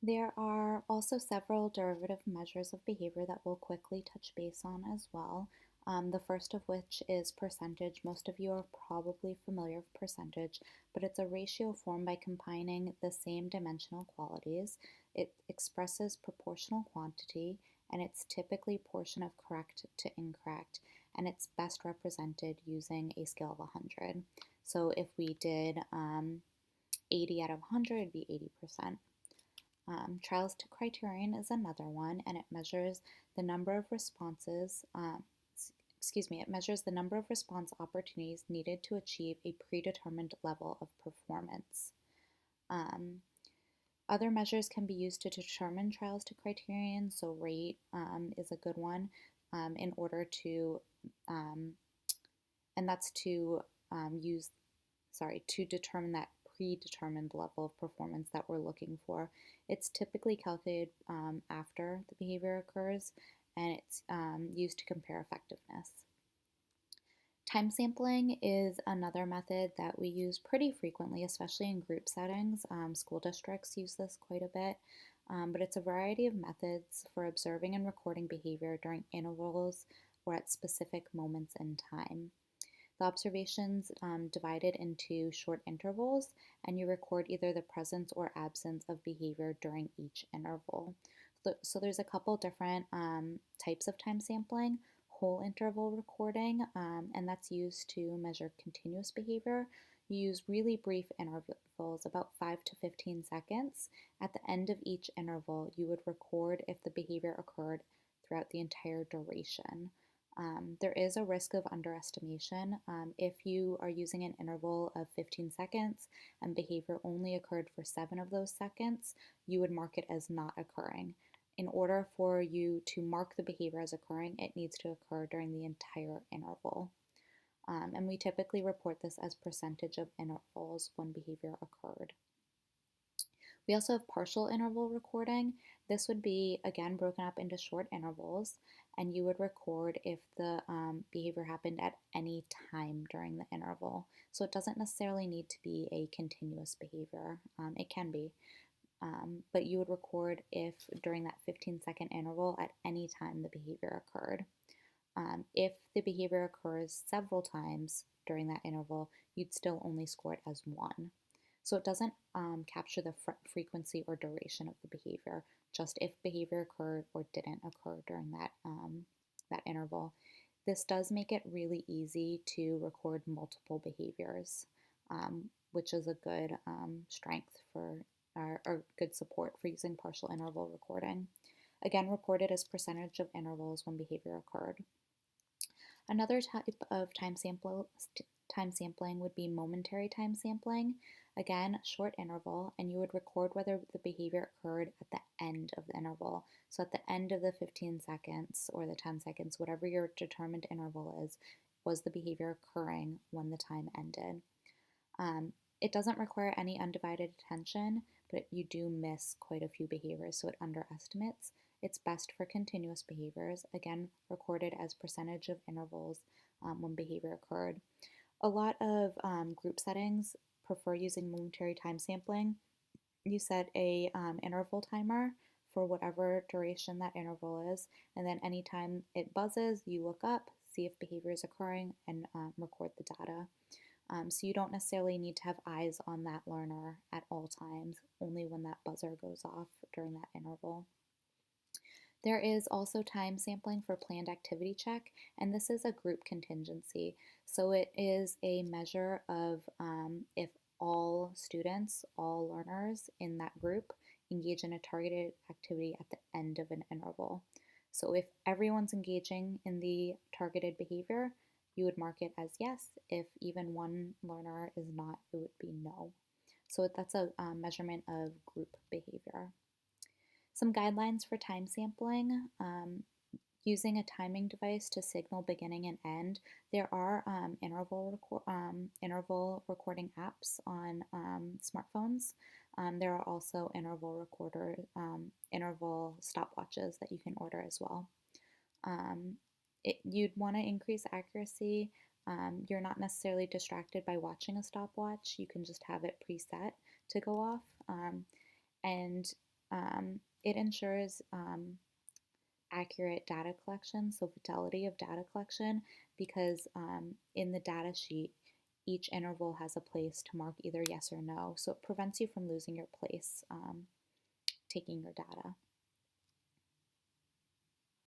There are also several derivative measures of behavior that we'll quickly touch base on as well. The first of which is percentage. Most of you are probably familiar with percentage, but it's a ratio formed by combining the same dimensional qualities. It expresses proportional quantity, and it's typically portion of correct to incorrect, and it's best represented using a scale of 100. So if we did 80 out of 100, it'd be 80%. Trials to criterion is another one, and it measures the number of responses. It measures the number of response opportunities needed to achieve a predetermined level of performance. Um, Other measures can be used to determine trials to criterion. So rate is a good one in order to, um, and that's to use to determine that predetermined level of performance that we're looking for. It's typically calculated after the behavior occurs, and it's used to compare effectiveness. Time sampling is another method that we use pretty frequently, especially in group settings. School districts use this quite a bit, but it's a variety of methods for observing and recording behavior during intervals or at specific moments in time. The observations divided into short intervals, and you record either the presence or absence of behavior during each interval. So there's a couple different types of time sampling. Whole interval recording, and that's used to measure continuous behavior. You use really brief intervals, about 5 to 15 seconds. At the end of each interval, you would record if the behavior occurred throughout the entire duration. There is a risk of underestimation. If you are using an interval of 15 seconds and behavior only occurred for 7 of those seconds, you would mark it as not occurring. In order for you to mark the behavior as occurring, it needs to occur during the entire interval. And we typically report this as percentage of intervals when behavior occurred. We also have partial interval recording. This would be, again, broken up into short intervals, and you would record if the behavior happened at any time during the interval. So it doesn't necessarily need to be a continuous behavior. It can be, but you would record if during that 15-second interval at any time the behavior occurred. If the behavior occurs several times during that interval, you'd still only score it as 1. So it doesn't capture the frequency or duration of the behavior, just if behavior occurred or didn't occur during that interval. This does make it really easy to record multiple behaviors, which is a good strength for or good support for using partial interval recording. Again, reported as percentage of intervals when behavior occurred. Another type of time sampling would be momentary time sampling. Again, short interval, and you would record whether the behavior occurred at the end of the interval. So at the end of the 15 seconds or the 10 seconds, whatever your determined interval is, was the behavior occurring when the time ended. It doesn't require any undivided attention, but you do miss quite a few behaviors, so it underestimates. It's best for continuous behaviors, again, recorded as percentage of intervals when behavior occurred. A lot of group settings prefer using momentary time sampling. You set a interval timer for whatever duration that interval is, and then anytime it buzzes, you look up, see if behavior is occurring, and record the data. So you don't necessarily need to have eyes on that learner at all times, only when that buzzer goes off during that interval. There is also time sampling for planned activity check, and this is a group contingency. So it is a measure of if all students, all learners in that group engage in a targeted activity at the end of an interval. So if everyone's engaging in the targeted behavior, you would mark it as yes. If even one learner is not, it would be no. So that's a measurement of group behavior. Some guidelines for time sampling. Using a timing device to signal beginning and end. There are interval recording apps on smartphones. There are also interval stopwatches that you can order as well. You'd want to increase accuracy. You're not necessarily distracted by watching a stopwatch. You can just have it preset to go off. And It ensures accurate data collection, so fidelity of data collection, because in the data sheet, each interval has a place to mark either yes or no. So it prevents you from losing your place taking your data.